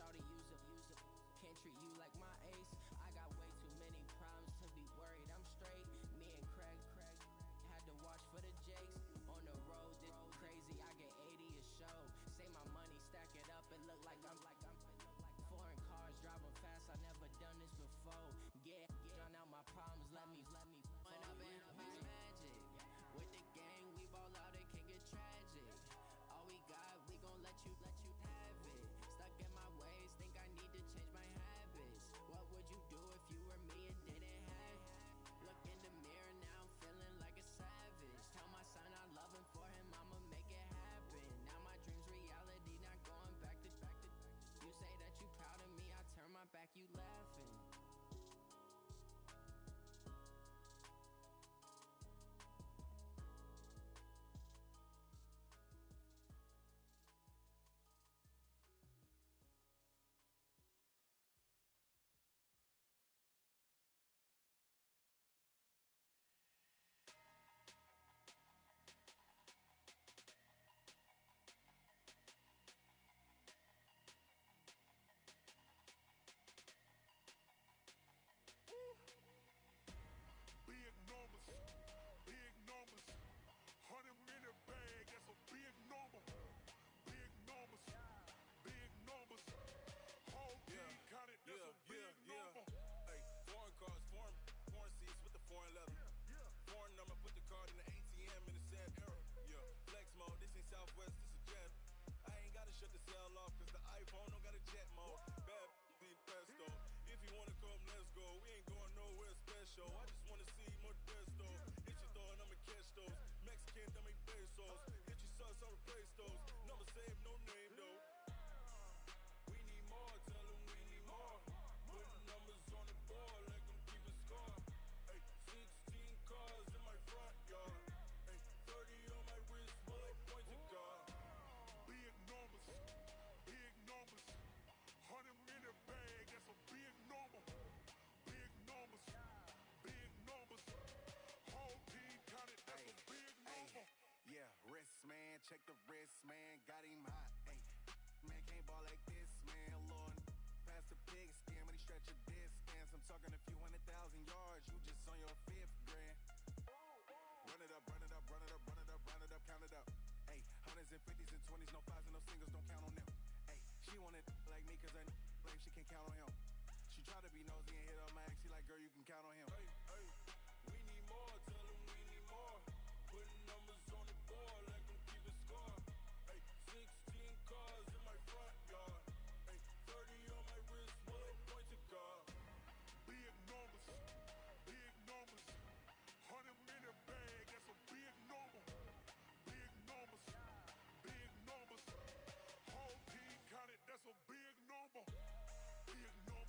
shawty, use it. Can't treat you like my ace. I got way too many problems to be worried. I'm straight. Me and Craig had to watch for the Jakes. On the road, this crazy. I get 80 a show. Say my money, stack it up. It look like I'm foreign cars driving fast. I never done this before. Get on out my problems. Let me run up in this magic. With the gang, we ball out. It can get tragic. All we got, we gon' let you have it. Stuck in my ways, think I need to change my habits. What would you do if you were me and didn't have it? Look in the mirror now, I'm feeling like a savage. Tell my son I love him, for him I'ma make it happen. Now my dreams reality, not going back to. You say that you proud of me, I turn my back, you laughing. Big numbers, 100 in the bag, that's a big number. Big numbers, whole team counted, that's a big number. Hey, foreign cars, foreign seats with the foreign leather. Foreign number, put the card in the ATM in the sad era. Yeah, flex mode, this ain't Southwest, this a jet. I ain't gotta shut the cell off, cause the iPhone don't got a jet mode. Bad being presto. If you wanna come, let's go. We ain't going nowhere special. I just wanna see more desto. Hit your thought, I'ma catch those. Mexican, I make pesos. Hit your sus, I'll replace those. Number save, no name though. We need more, tell them we need more. Putting numbers on the board like I'm keeping score. Hey, 16 cars in my front yard. Hey, 30 on my wrist while I point to God. Big numbers, 100 in the bag, that's a big number. Big numbers, whole team counted, that's a big number. Yeah, wrist man, check the wrist man, got him hot. Ay, man can't ball like this, man. Lord, past the pig skin when he stretch a distance. I'm talking a few 100,000 yards, you just on your 5th grand. Run it up, count it up. Ay, hundreds and 50s and 20s, no 5s and no singles, don't count on them. Ay, she wanted like me cause I blame she can't count on him. She try to be nosy and hit on my ex, she like, girl, you can count on him. Hey, we need more, tell them we need more. Putting numbers on the board like I'm keeping score. Hey, 16 cars in my front yard. Hey, 30 on my wrist while I point to God. Big numbers, 100 in the bag, that's a big number. Big numbers, whole team counted, that's a big number. Big numbers.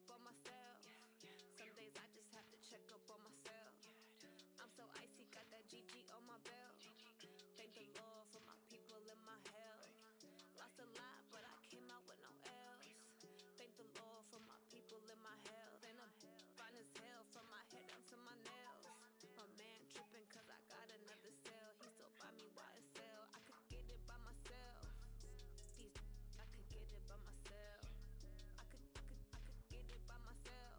up on myself. Some days I just have to check up on myself. I'm so icy, got that GG on my belt. Thank the Lord for my people in my hell. Lost a lot, but I came out with no L's. Thank the Lord for my people in my hell. Then I'm fine as hell from my head down to my nails. My man tripping cause I got another cell. He still buy me YSL. I could get it by myself. I could get it by myself. I could get it by myself.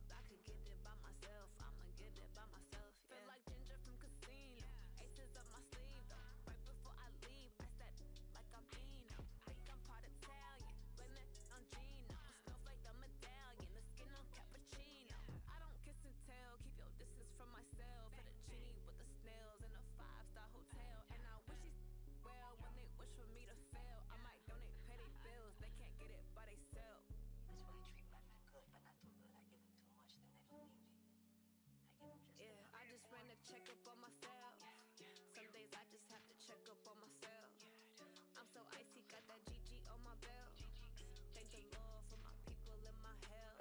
I could get it by myself. I'ma get it by myself. Yeah. Feel like Ginger from Casino. Aces up my sleeve though. Right before I leave, I said like I'm Dino. Think I'm part Italian. Blame that on Gino. Snowflake the medallion. The skin on cappuccino. I don't kiss and tell. Keep your distance from myself. Fettuccine with the snails in a 5-star hotel. And I wish these well when they wish for me to fail. I might donate, pay their bills. They can't get it by they self. That's why I treat women good, but not too good. I give them too much, then they don't need me. I give them just enough. I just ran a check up on myself. Some days I just have to check up on myself. I'm so icy, got that GG on my belt. Thank the Lord for my people in my hell.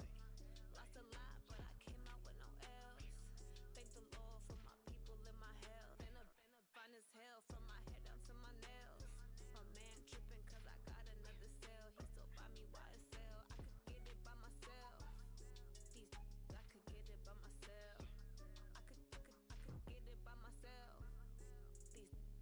Lost a lot, but I came out with no L's. Thank the Lord for my people in my hell. Been a fine as hell from my head down to my nails. My man tripping cause I got another cell. He still buy me YSL. I could get it by myself. I could get it by myself. I could get it by myself.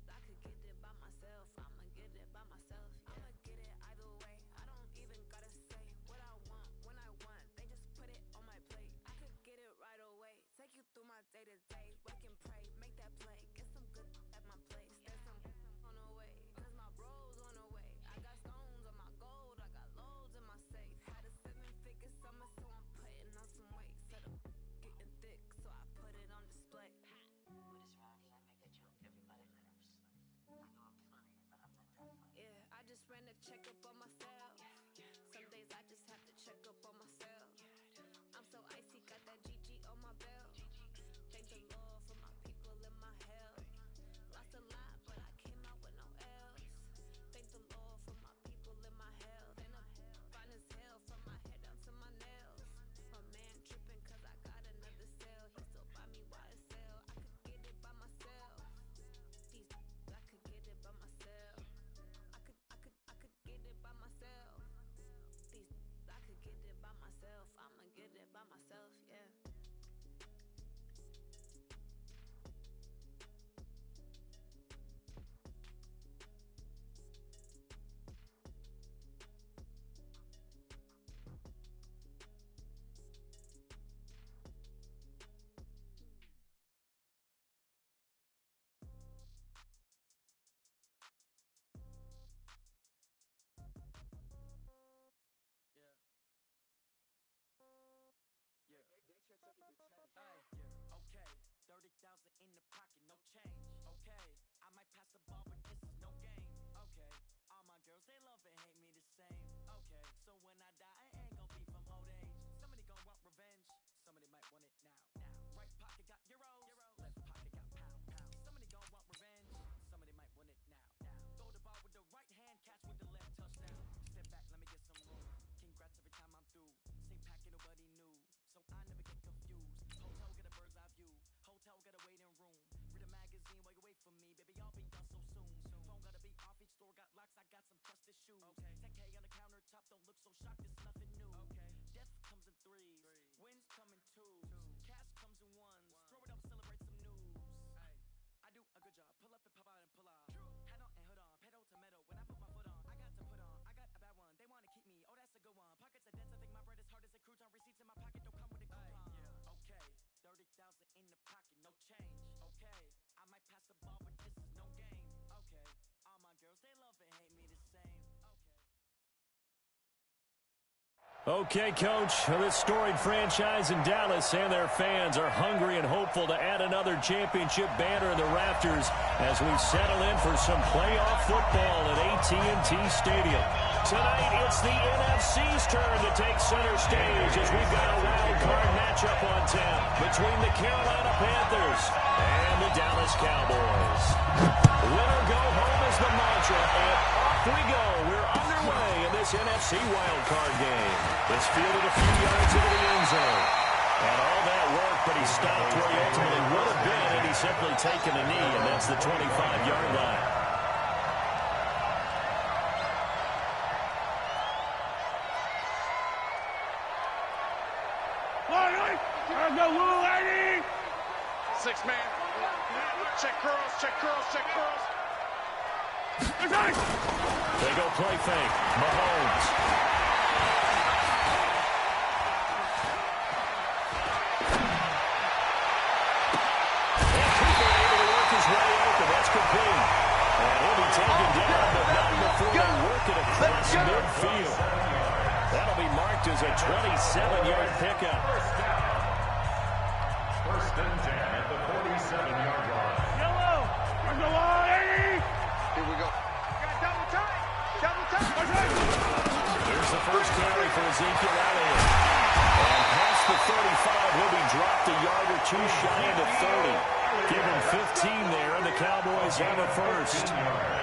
I could get it by myself. I'ma get it by myself. I'ma get it either way. I don't even gotta say what I want when I want. They just put it on my plate. I could get it right away. Take you through my day to day. Wake and pray, make that play. Get some good at my place. There's some on the way. Cause my bro's on the way. I got stones on my gold. I got loads in my safe. Had a 7-figure summer, so I'm putting on some weight. Said I'm getting thick, so I put it on display. But it's wrong, I make a joke, everybody laughs. I know I'm funny, but I'm not that funny. Yeah, I just ran a check up on myself. Some days I just have to check up on myself. I'm so icy, got that GG on my belt. Thank the Lord for my people in my hell. Lost a lot, but I came out with no L's. Thank the Lord for my people in my hell. Then I'm fine as hell from my head down to my nails. My man tripping cause I got another cell. He still buy me YSL. I could get it by myself. I could get it by myself. I could get it by myself. I could get it by myself. I'ma get it by myself, yeah. Okay, 30,000 in the pocket, no change. Okay, I might pass the ball, but this is no game. Okay, all my girls, they love and hate me the same. Okay, so when I die, I ain't gon' be from old age. Somebody gon' want revenge, somebody might want it now. Right pocket got euros, left pocket got pound. Somebody gon' want revenge, somebody might want it now. Throw the ball with the right hand, catch with the left touchdown. Step back, let me get some room. Congrats every time I'm through. Same packet, nobody knew, so I never get confused. Hotel get a bird's eye view. Hotel got a waiting room. Read a magazine while you wait for me, baby. I'll be done so soon. Phone gotta be off. Each store got locks. I got some trusted shoes. 10K on the countertop. Don't look so shocked. It's nothing new. Death comes in threes. Wins come in twos. Cash comes in ones. Throw it up, celebrate some news. I do a good job. Pull up and pop out and pull out. Hat on and hood on. Pedal to metal. When I put my foot on, I got to put on. I got a bad one. They wanna keep me. Oh, that's a good one. Pockets are dense. I think my bread is hard as a crouton. Receipts in my pocket don't come with a coupon. Okay, 30,000 in the pocket, no change. Okay, I might pass the ball, but this is no game. Okay, all my girls, they love and hate me the same. Okay, Coach, this storied franchise in Dallas and their fans are hungry and hopeful to add another championship banner in the rafters as we settle in for some playoff football at AT&T Stadium. Tonight, it's the NFC's turn to take center stage as we've got a wild card matchup on tap between the Carolina Panthers and the Dallas Cowboys. Winner go home is the mantra, and off we go. We're underway in this this NFC wildcard game. It's fielded a few yards into the end zone. And all that work, but he stopped where he ultimately would have been, and he's simply taken a knee, and that's the 25-yard line. Six-man. Check curls, check curls, check curls. They go play fake. Mahomes. And Cooper able to work his way open. That's complete. And he'll be taken down, but not before they work it across midfield. That'll be marked as a 27-yard pickup. First and 10 at the 47-yard line. Yellow! On the line! Here we go. Got double time! Double time! Here's the first carry for Ezekiel Elliott. And past the 35, he'll be dropped a yard or two shy of the 30. Give him 15 there, and the Cowboys have a first.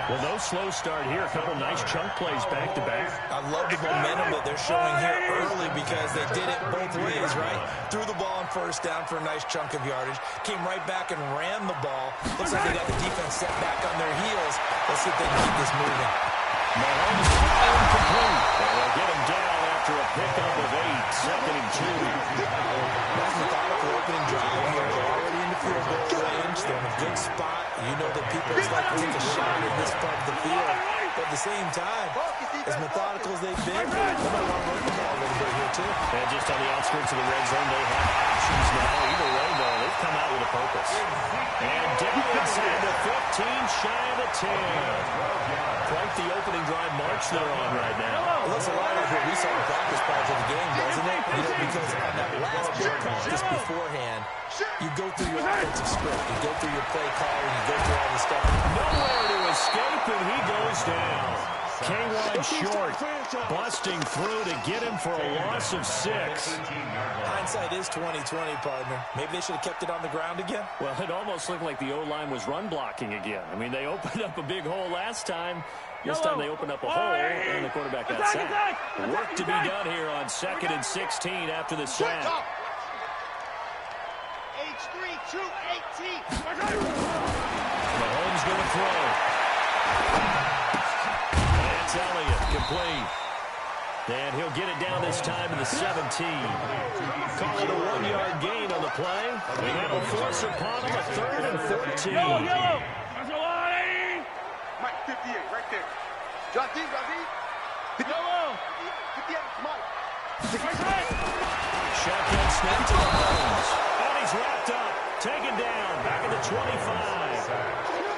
Well, no slow start here. A couple nice chunk plays back-to-back. I love the momentum that they're showing here early because they did it both ways, right? Threw the ball on first down for a nice chunk of yardage. Came right back and ran the ball. Looks like they got the defense set back on their heels. Let's see if they can keep this moving. Mahomes incomplete. They'll get him down after a pickup of 8, second and 2. Nice methodical opening drive here. They're already in the field goal range. They're in a good spot. You know that people just like to take a shot in this part of the field. But at the same time, as methodical as they've been, they might want to run the ball a little bit here, too. And just on the outskirts of the red zone, they have options now. Either way, though, they've come out with a purpose. And down inside the 15, shy of the 10. Quite the opening drive march they're on right now. It looks a lot like what we saw in practice part of the game, doesn't it? You know, because on that last big practice beforehand, you go through your offensive script, you go through your play calling, you go through all the stuff. Nowhere to escape, and he goes down. K1 short, busting through to get him for a loss of 6. Hindsight is 20/20, partner. Maybe they should have kept it on the ground again. Well, it almost looked like the O-line was run blocking again. I mean, they opened up a big hole last time. This time they opened up a hole, and the quarterback got sacked. Work to be done here on 2nd and 16 after the sack. H3, 218. Mahomes going to throw. That's Elliott, complete. And he'll get it down this time to the 17. Call it a 1-yard gain on the play. And that'll force upon him a 3rd and 14. Yellow. Mike, 58, right there. John D. Yellow. 58, Mike. Shotgun snap to Mahomes. And he's wrapped up. Taken down. Back at the 25.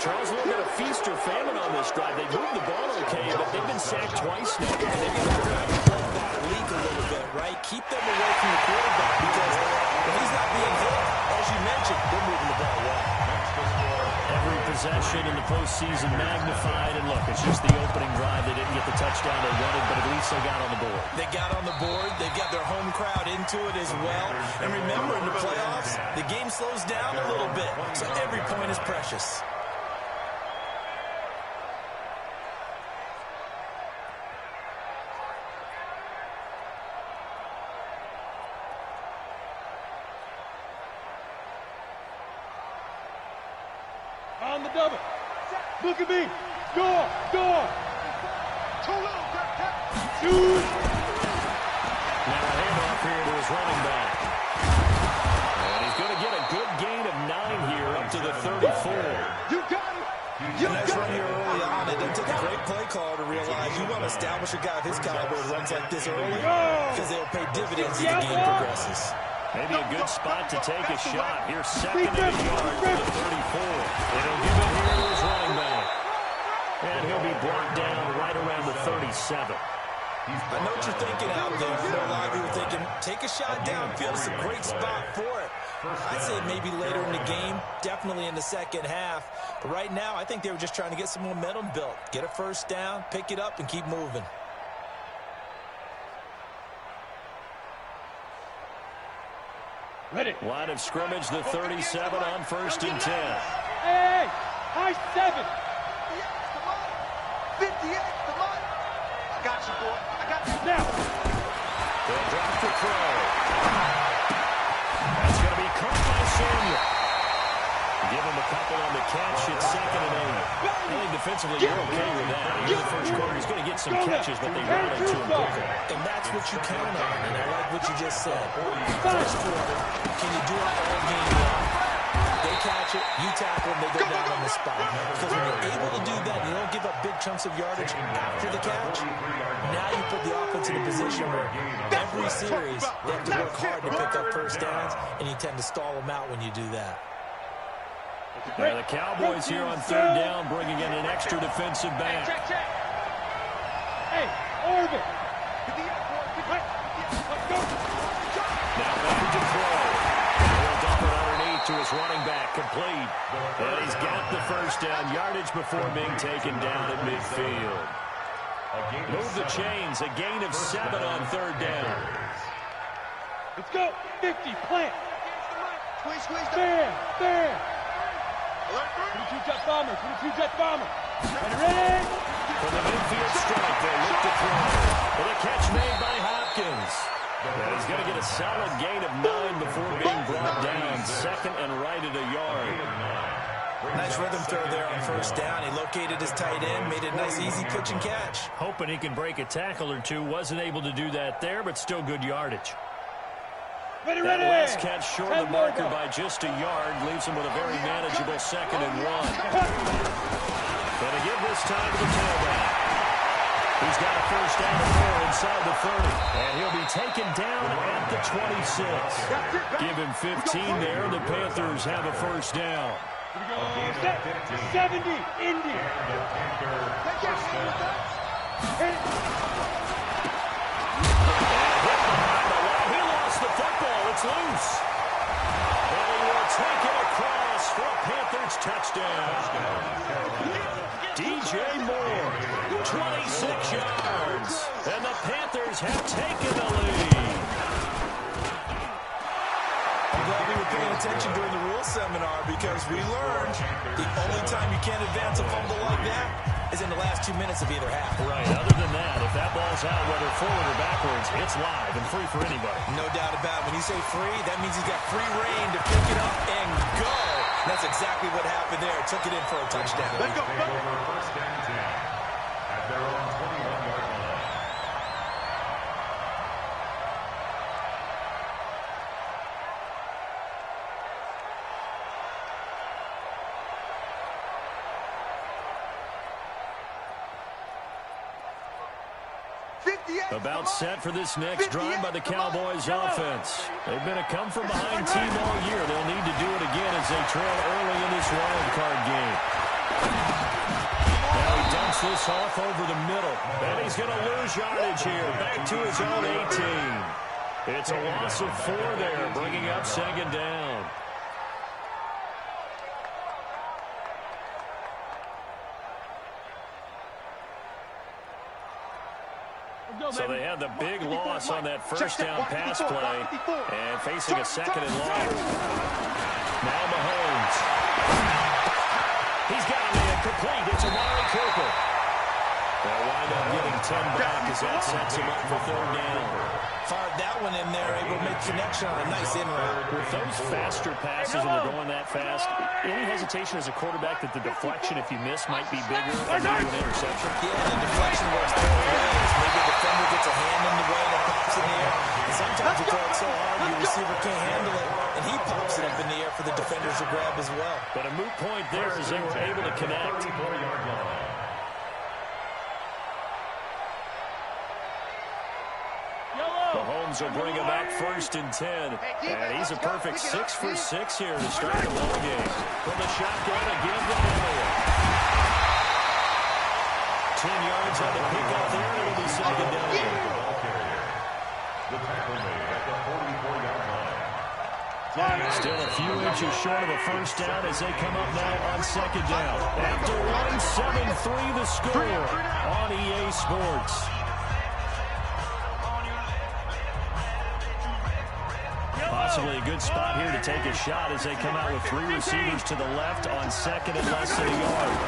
Charles, a little bit of feast or famine on this drive. They moved the ball okay, but they've been sacked twice now. And they're going to try to plug that leak a little bit, right? Keep them away from the quarterback because if he's not being hit, as you mentioned, they're moving the ball well. Every possession in the postseason magnified. And look, it's just the opening drive. They didn't get the touchdown they wanted, but at least they got on the board. They got on the board. They've got their home crowd into it as well. And remember, in the playoffs, the game slows down a little bit, so every point is precious. On the double. Look at me. Door. Too little. Two. Now a handoff here to his running back. And he's going to get a good gain of 9 here up to the 34. You got it. Nice run here early on. It doesn't take a great play call to realize you want to establish a guy of his caliber who runs like this early because they'll pay dividends as the game progresses. Maybe a good spot to take a shot. Here's 2nd and a yard to the 34. It'll give it here to his running back. And he'll be brought down right around the 37. I know what you're thinking out there. I know a lot of you are thinking, take a shot downfield. It's a great spot for it. I'd say maybe later in the game, definitely in the second half. But right now, I think they were just trying to get some momentum built. Get a first down, pick it up, and keep moving. Ready. Line of scrimmage, the 37 on 1st and 10. Hey, high 7. 58, come on. I got you, boy. throw. That's going to be caught by Samuel. Give him a couple on the catch. It's 2nd and 8. I think defensively you're okay with that. In the first quarter, he's going to get some catches, but they rallied to him quickly. And that's what you count on, and I like what you just said. First quarter, can you do it all game long? They catch it, you tackle them, they go down on the spot. Because when you're able to do that, you don't give up big chunks of yardage after the catch, now you put the offense in a position where every series they have to work hard to pick up first downs, and you tend to stall them out when you do that. Now the Cowboys here on 3rd down, bringing in an extra defensive back. Hey, Orbit. Now back to throw. He'll dump it underneath to his running back, complete. And he's got the first down yardage before being taken down at midfield. Move the chains, a gain of 7 on 3rd down. Let's go. 50, plant. Fair. 22 jet bomber. Ready? From the midfield strike, they look to throw. With a catch made by Hopkins. And he's going to get a solid gain of 9 before being brought down. 2nd and right at a yard. Nice rhythm throw there on 1st down. He located his tight end, made a nice easy pitch and catch. Hoping he can break a tackle or two. Wasn't able to do that there, but still good yardage. Ready. That last catch short of the marker by just a yard leaves him with a very manageable 2nd and 1. Gonna give this time to the tailback. He's got a first down and 4 inside the 30. And he'll be taken down at the 26. Give him 15 there. The Panthers have a first down. 70, Indy. It's loose. And he will take it across for a Panthers touchdown. DJ Moore, 26 yards. And the Panthers have taken the lead. I'm glad we were paying attention during the rules seminar because we learned the only time you can't advance a fumble like that is in the last 2 minutes of either half. Right. Other than that, if that ball's out, whether forward or backwards, it's live and free for anybody. No doubt about it. When you say free, that means he's got free reign to pick it up and go. That's exactly what happened there. Took it in for a touchdown. Let's go. First down 10 at their own 21-yard line. About set for this next drive by the Cowboys offense. They've been a come-from-behind team all year. They'll need to do it again as they trail early in this wild card game. Now he dumps this off over the middle. And he's going to lose yardage here. Back to his own 18. It's a loss of 4 there, bringing up 2nd down. So they had the big loss on that first down pass play and facing a 2nd and long. Now Mahomes. He's got a man complete. It's Amari Cooper. They'll wind up getting 10 back as that sets him up for 3rd down. Fired that one in there, able to make connection on a nice in route. With those faster passes and they're going that fast, any hesitation as a quarterback that the deflection, if you miss, might be bigger and lead to an interception? Yeah, the deflection works both ways. Maybe the defender gets a hand in the way and it pops in the air. And sometimes you throw it so hard your receiver can't handle it, and he pops it up in the air for the defenders to grab as well. But a moot point there as they were able to connect. Mahomes will bring him back 1st and 10. And he's a perfect 6 for 6 here to start the ball game. From the shotgun again to Elliott. 10 yards on the pickup there, and it'll be 2nd down. The tackle made at the 44-yard line. Still a few inches short of a first down as they come up now on 2nd down. After running 7-3 the score on EA Sports. Possibly a good spot here to take a shot as they come out with 3 receivers to the left on 2nd and less than a yard.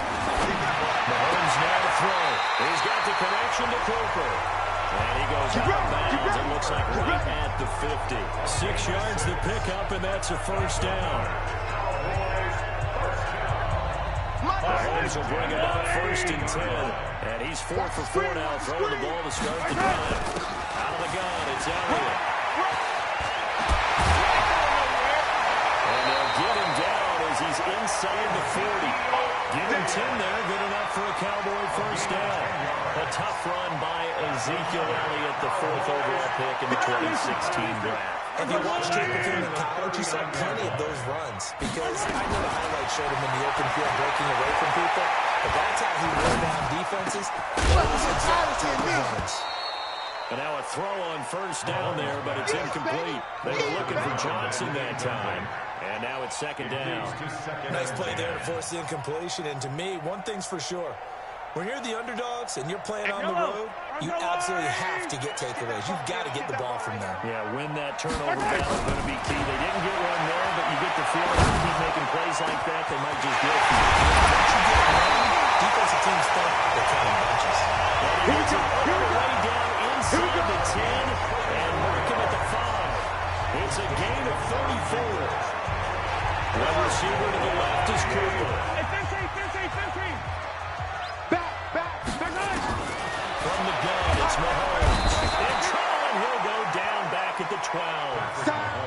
Mahomes now to throw. He's got the connection to Cooper. And he goes out of bounds. It looks like right at the 50. 6 yards to pick up, and that's a first down. Mahomes will bring it up 1st and 10. And he's 4 for 4 now, throwing the ball to start the drive. Out of the gun, it's Elliott. And they'll get him down as he's inside the 40. Give him 10 there, good enough for a Cowboy first down. A tough run by Ezekiel Elliott, the 4th overall pick in the 2016 draft. If you watched him in college, you saw plenty of those runs because I know the highlights showed him in the open field breaking away from people, but that's how he wore down defenses. Those exact type of runs. And now a throw on first down there, but it's incomplete. They were looking for Johnson that time. And now it's 2nd down. Nice play there to force the incompletion. And to me, one thing's for sure. When you're the underdogs and you're playing on the road, you absolutely have to get takeaways. You've got to get the ball from them. Yeah, win that turnover battle is going to be key. They didn't get one there, but you get the feeling if you keep making plays like that, they might just get you. Once you get one, defensive teams think they're counting bunches. He gets it all the way down inside the 10 and mark him at the 5. It's a gain of 34. Wide receiver to the left is Cooper. From the gun, it's Mahomes. And trying, he'll go down back at the 12.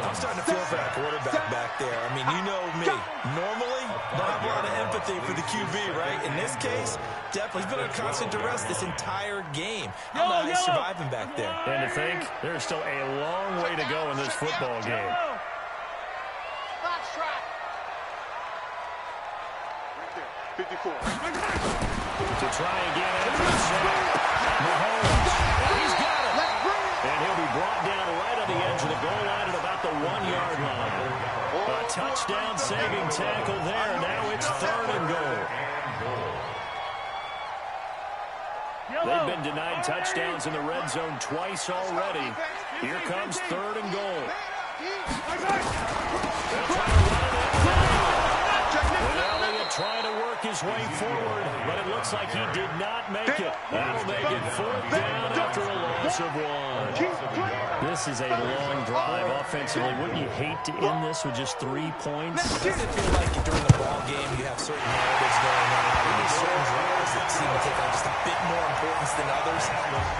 I'm starting to feel for that quarterback back there. I mean, you know me. Normally, don't have a lot of empathy for the QB, right? In this case, definitely he's been under constant duress this entire game. How about he's surviving back there? And to think, there's still a long way to go in this football game. To try again after the sack. Mahomes, he's got it. And he'll be brought down right on the edge of the goal line at about the 1-yard line. A touchdown-saving tackle there. Now it's 3rd and goal. They've been denied touchdowns in the red zone twice already. Here comes 3rd and goal. They'll try to run it in. Elliott trying to work his way forward, but it looks like he did not make it. That'll make it 4th down after a loss of 1. This is a long drive offensively. Wouldn't you hate to end this with just 3 points? Does it feel like during the ball game you have certain narratives going on and there's certain drives that seem to take on just a bit more importance than others?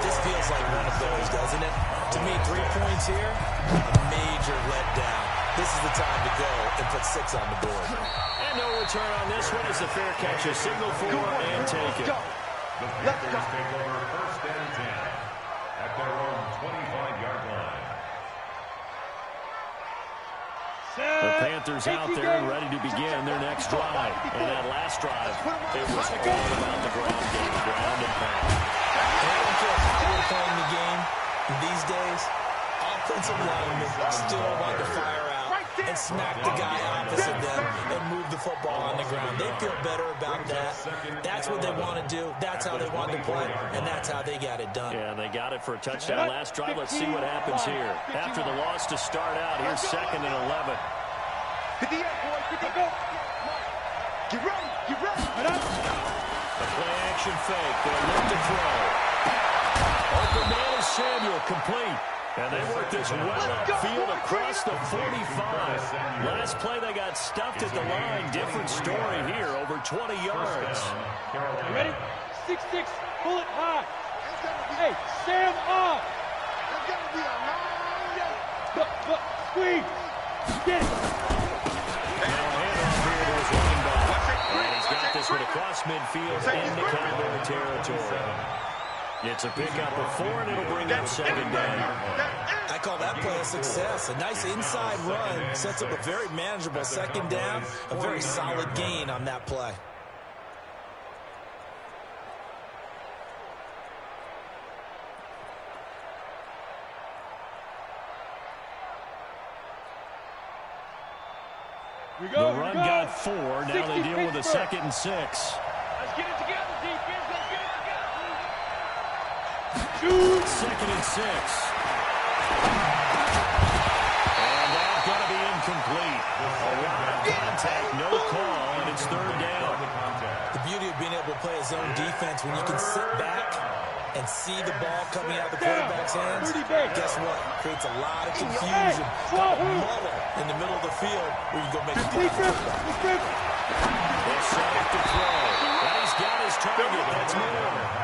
This feels like one of those, doesn't it? To me, 3 points here, a major letdown. This is the time to go and put 6 on the board. And no return on this one as the fair catch is signal for and take it. The Panthers take over 1st and 10 at their own 25-yard line. The Panthers out there and ready to begin their next drive. And that last drive, it was all about the ground game, ground and pound. And I don't care how we're playing the game these days, offensive linemen still want to fire out and smack the guy opposite them and move the football on the ground. They feel better about that. That's what they want to do. That's how they want to play, and that's how they got it done. Yeah, they got it for a touchdown last drive. Let's see what happens here. After the loss to start out, here's 2nd and 11. A play-action fake. They'll look to throw. Open man is Samuel, complete. And they work this well upfield across the 45. Last play, they got stuffed at the line. Different story here, over 20 yards. You ready? 6-6, pull it high. Hey, stand up. Squeeze. Get it. Now a handoff here to his running back. And he's got this one across midfield into Cowboy territory. It's a pickup of 4, and it'll bring up 2nd down. I call that play a success. A nice inside run sets up a very manageable 2nd down, a very solid gain on that play. We go, the run got 4. Now they deal with a 2nd and 6. Let's get it together, defense. Let's get it together. 2nd and 6. And that's going to be incomplete. A lot of contact, no call, and it's 3rd down. The beauty of being able to play a zone defense when you can sit back and see the ball coming out of the quarterback's hands. Guess what? Creates a lot of confusion, muddle in the middle of the field where you go make a play. They're set up to throw. And he's got his target. That's Moore.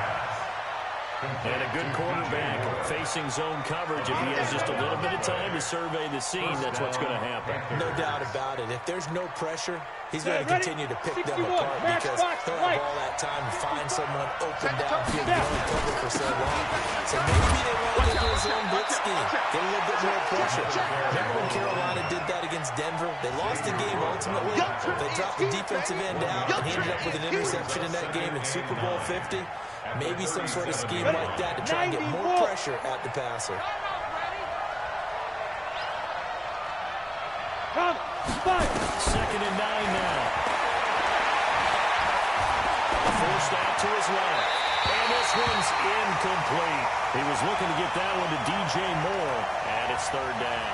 And a good quarterback facing zone coverage. If he has just a little bit of time to survey the scene, that's what's going to happen. No doubt about it. If there's no pressure, he's going to continue to pick them apart because he'll have all that time to find someone open downfield and only cover for so long. So maybe they want to get into his own blitz scheme, get a little bit more pressure. Remember when Carolina did that against Denver? They lost the game ultimately. They dropped the defensive end out, and he ended up with an interception in that game in Super Bowl 50. Maybe some sort of scheme like that to try and get more pressure at the passer. Second and 9 now. Forced out to his left. And this one's incomplete. He was looking to get that one to DJ Moore, and it's third down.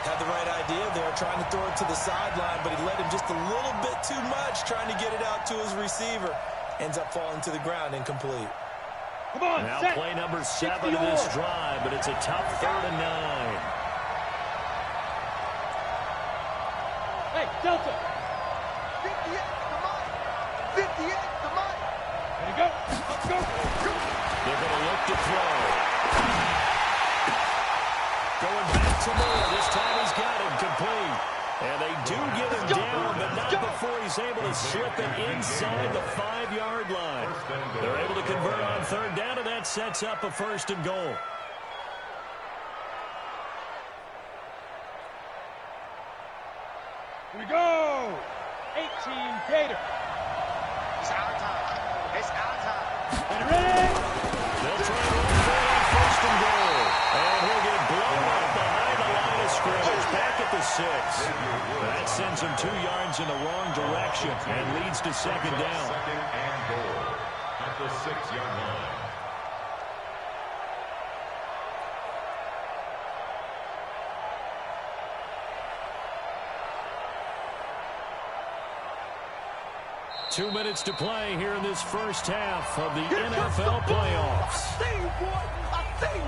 Had the right idea there, trying to throw it to the sideline, but he led him just a little bit too much, trying to get it out to his receiver. Ends up falling to the ground, incomplete. Come on, now play number 7 of this drive, but it's a tough 3rd and 9. Hey, Delta. 58, come on. 58, come on. Ready to go. Let's go. They're going to look to throw. Going back to Moore. This time he's got him complete. And they do get him down, but not before he's able to slip it inside the 5-yard line. They're able to convert on 3rd down, and that sets up a 1st and goal. Here we go. 18 Gator. It's our time. It's our time. Get ready. They'll try to run for on 1st and goal. And he'll get blown up behind the line of scrimmage. Back at the 6. That sends him 2 yards in the wrong direction and leads to 2nd down. 2nd and goal at the 6-yard line. Two minutes to play here in this first half of the NFL playoffs. I see you, boy. I see you.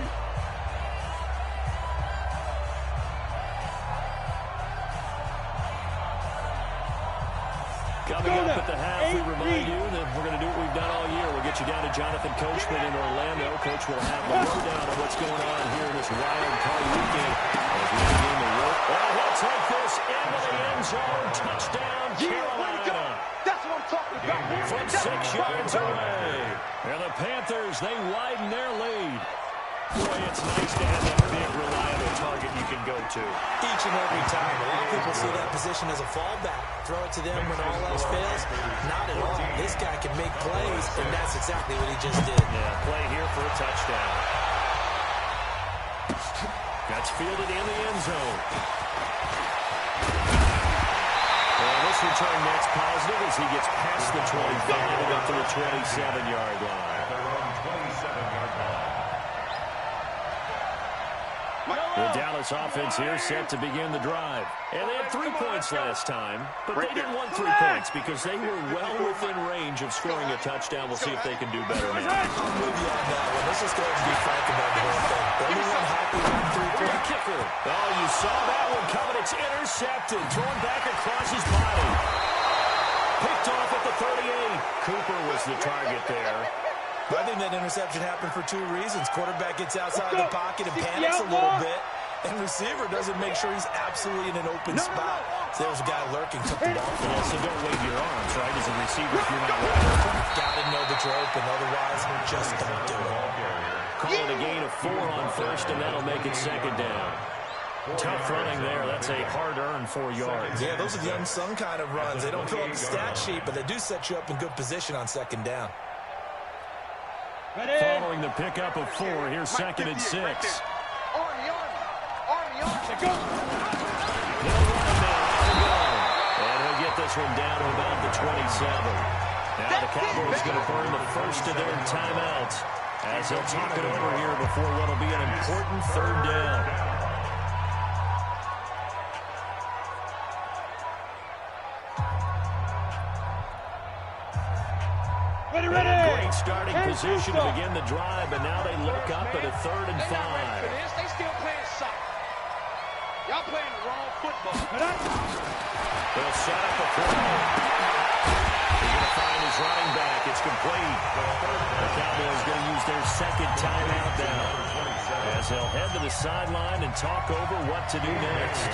Coming up at the half, we remind you that we're going to do what we've done all year. We'll get you down to Jonathan Coachman in Orlando. Coach will have the lowdown on what's going on here in this wild card weekend as we begin the work. Oh, he'll take this into the end zone. Touchdown, Carolina. That's what I'm talking about. From 6 yards away. And the Panthers, they widen their lead. Boy, it's nice to have that big, reliable target you can go to. Each and every time. A lot of people see that position as a fallback. Throw it to them when all else fails. Not at all. This guy can make plays, and that's exactly what he just did. Yeah, play here for a touchdown. That's fielded in the end zone. And this return net's positive as he gets past the 25 and up to the 27-yard line. At their own 27-yard line. The Dallas offense here set to begin the drive. And they had 3 points last time, but they didn't want 3 points because they were well within range of scoring a touchdown. We'll see if they can do better now. I'm with you on that one. Let's just go ahead and be frank about the whole thing. Everyone happy with 3-point kicker. Oh, you saw that one coming. It's intercepted. Thrown back across his body. Picked off at the 38. Cooper was the target there. I think that interception happened for 2 reasons. Quarterback gets outside the pocket and panics a little bit. And receiver doesn't make sure he's absolutely in an open spot. So there's a guy lurking, took the ball. Yeah, so don't wave your arms, right, as a receiver if you're not wide open. Gotta know that you're open, otherwise just don't do it. Call it a gain of 4 on 1st, and that'll make it 2nd down. Tough running there. That's a hard-earned 4 yards. Yeah, those are the unsung kind of runs. They don't fill up the stat sheet, but they do set you up in good position on 2nd down. Following the pickup of 4, here's 2nd and 6. Army. They'll run him now. And he'll get this one down to about the 27. Now the Cowboys going to burn the first of their timeouts as they'll talk it over here before what will be an important 3rd down. Ready, And ready. a great starting And position to system. begin the drive, and now they look up at a 3rd and 5. They still playing soccer. Y'all playing the wrong football. They'll set up a throw. He's going to find his running back. It's complete. The Cowboys going to use their 2nd timeout now, as they'll head to the sideline and talk over what to do next.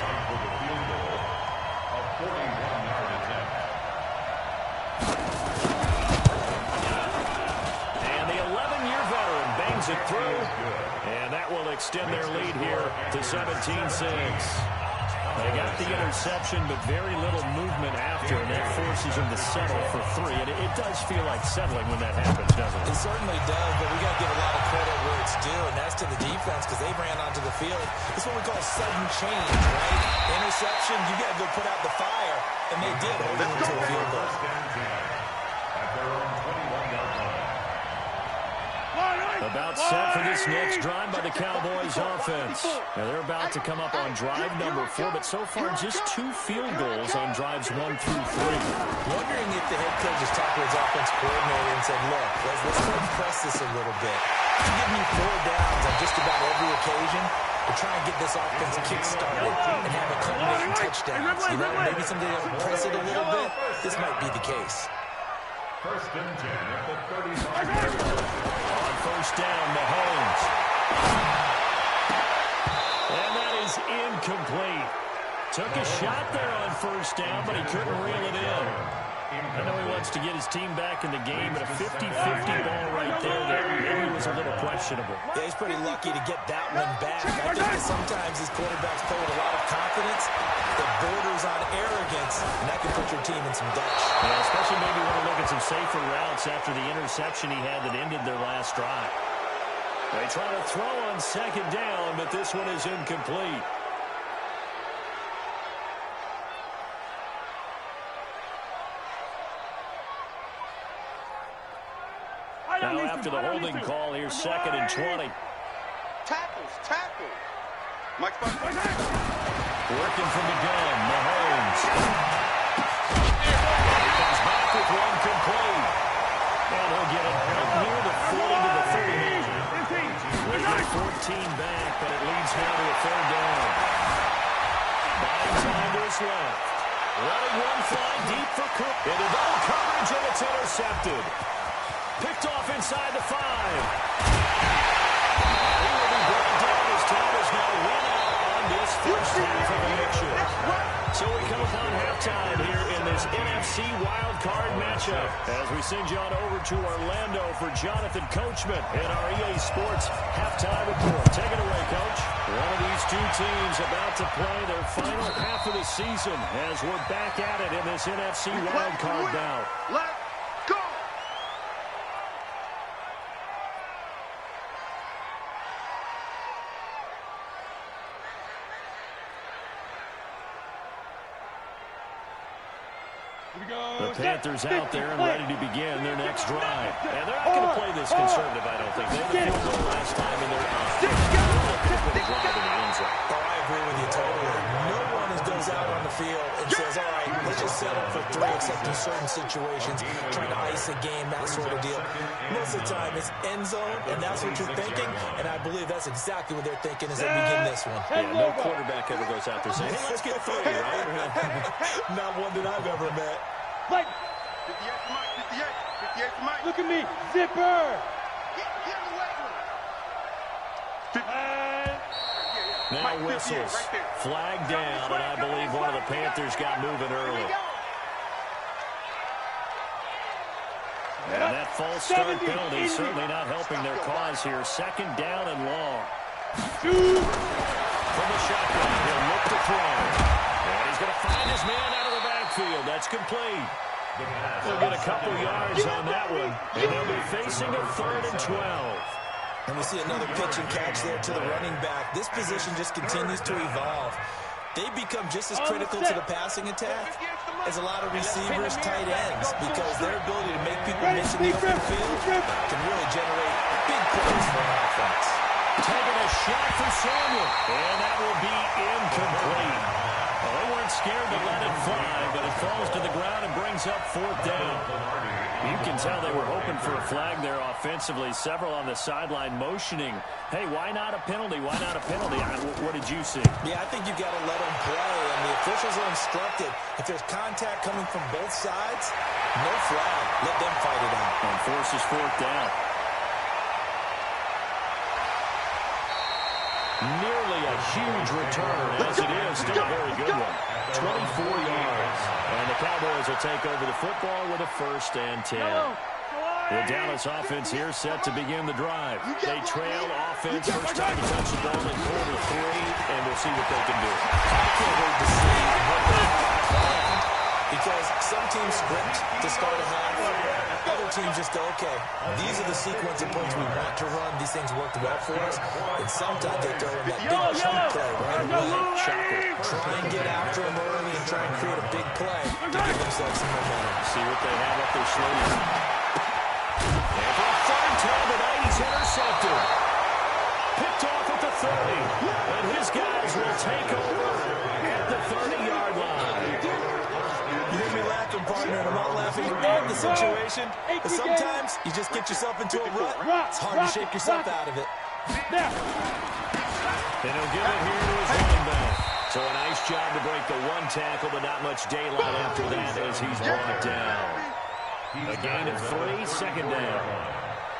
And the 11-year veteran bangs it through, and that will extend their lead here to 17-6. They got the interception, but very little movement after, and that forces them to settle for 3. And it does feel like settling when that happens, doesn't it? It certainly does, but we got to give a lot of credit where it's due, and that's to the defense because they ran onto the field. It's what we call sudden change, right? Interception, you got to go put out the fire, and they did, holding them to a field goal. At their own 21-yard line. About set for this next drive by the Cowboys offense. Now they're about to come up on drive number 4, but so far just 2 field goals on drives 1 through 3. Wondering if the head coach has talked to his offense coordinator and said, look, let's try to press this a little bit. You give me 4 downs on just about every occasion to try and get this offense kick-started and have it culminate in touchdowns. You know, maybe someday they'll press it a little bit. This might be the case. 1st and 10 at the 35-yard line. On 1st down, Mahomes. And that is incomplete. Took a shot there on 1st down, but he couldn't reel it in. I know he wants to get his team back in the game, but a 50-50 ball right there that maybe was a little questionable. Yeah, he's pretty lucky to get that one back. I think that sometimes these quarterbacks play with a lot of confidence that borders on arrogance, and that can put your team in some dutch. Yeah, especially maybe want to look at some safer routes after the interception he had that ended their last drive. They try to throw on 2nd down, but this one is incomplete. Now after the holding call, here's 2nd and 20. Tackle. Mike Working from the gun, Mahomes. Comes back with one complete. And he'll get it right near the 40 to the 30. We'll get 14 back, but it leads now to a 3rd down. Buying time to his left. Running one fly deep for Cook. Into double coverage, and it's intercepted. Picked off inside the 5. He will be brought down as time is now run out on this 1st half of action. So we come upon halftime here in this NFC wildcard matchup as we send you on over to Orlando for Jonathan Coachman in our EA Sports halftime report. Take it away, Coach. One of these 2 teams about to play their final half of the season as we're back at it in this NFC wildcard bout. Let's go! The Panthers out there and ready to begin their next drive. And they're not going to play this conservative, I don't think. They had a field goal last time, and they're looking to put a drive in the end zone. Oh, I agree with you totally. No one goes out on the field and says, all right, let's just settle for 3, except in certain situations, trying to ice a game, that sort of deal. Most of the time, it's end zone, and that's what you're thinking, and I believe that's exactly what they're thinking as they begin this one. Yeah, no quarterback ever goes out there saying, hey, let's get 3, right? Not one that I've ever met. Mike. 58 for Mike. Look at me. Zipper. Get in the way with him. Now whistles. Flag down, and I believe one of the Panthers got moving early. And that false start penalty certainly not helping their cause here. 2nd down and long. From the shotgun, he'll look to throw. And he's going to find his man out of the backfield. That's complete. They'll get a couple yards on that one, and they'll be facing a 3rd and 12. And we see another pitch and catch there to the running back. This position just continues to evolve. They become just as critical to the passing attack as a lot of receivers, tight ends, because their ability to make people miss in the open field can really generate big plays for an offense. Taking a shot for Samuel, and that will be incomplete. Well, they weren't scared to let it fly, but it falls to the ground and brings up 4th down. You can tell they were hoping for a flag there offensively. Several on the sideline motioning, hey, why not a penalty? Why not a penalty? What did you see? Yeah, I think you've got to let them play, and the officials are instructed. If there's contact coming from both sides, no flag. Let them fight it out. And forces 4th down. Nearly a huge return, as it is, still a very good one. 24 yards. And the Cowboys will take over the football with a 1st and 10. The Dallas offense here set to begin the drive. They trail offense, first time to touch the ball in quarter 3, and we'll see what they can do. I can't wait to see what they plan, because some teams sprint to start a half. Other teams just go, okay, these are the sequence of plays we want to run. These things worked well for us. And sometimes they throw in that big chunk play right away. Shocker. Try and get after them early and try and create a big play to give themselves some momentum. See what they have up their sleeve. And for a 3rd time tonight, he's intercepted. Picked off at the 30. And his guys will take over at the 30-yard line. You hear me laughing, partner, and I'm not laughing at the situation. But sometimes you just get yourself into a rut. It's hard to shake yourself out of it. And he'll give it here to his running back. So a nice job to break the 1 tackle, but not much daylight after that as he's brought down. A gain of 3, 2nd down.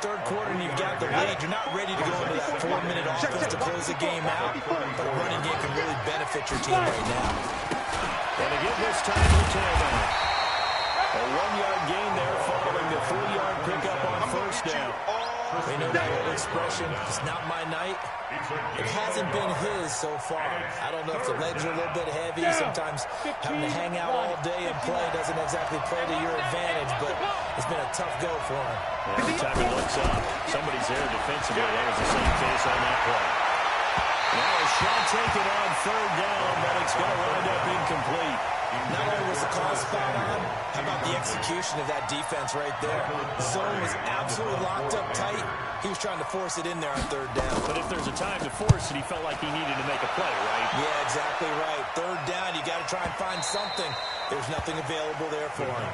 3rd quarter and you've got the lead. You're not ready to go into that 4-minute offense to close the game out, but a running game can really benefit your team right now. And again this time to the tailback. A 1-yard gain there following the 3-yard pickup on 1st down. We know that old expression, it's not my night. It hasn't been his so far. I don't know if the legs are a little bit heavy. Sometimes having to hang out all day and play doesn't exactly play to your advantage, but it's been a tough go for him. Every time he looks up, somebody's there defensively. That was the same case on that play. Now a shot taken on 3rd down, but it's going to wind up incomplete. Not only was the call spot on, how about the execution of that defense right there? Zone was absolutely locked up tight. He was trying to force it in there on 3rd down. But if there's a time to force it, he felt like he needed to make a play, right? Yeah, exactly right. 3rd down, you got to try and find something. There's nothing available there for him.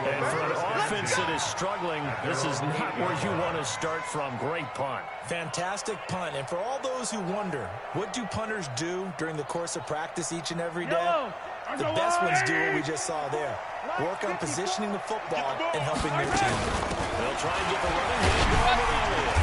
And for an offense that is struggling, this is not where you want to start from. Great punt. Fantastic punt. And for all those who wonder, what do punters do during the course of practice each and every day? The best ones do what we just saw there. Work on positioning the football and helping their team. They'll try and get the running game going with Elliott.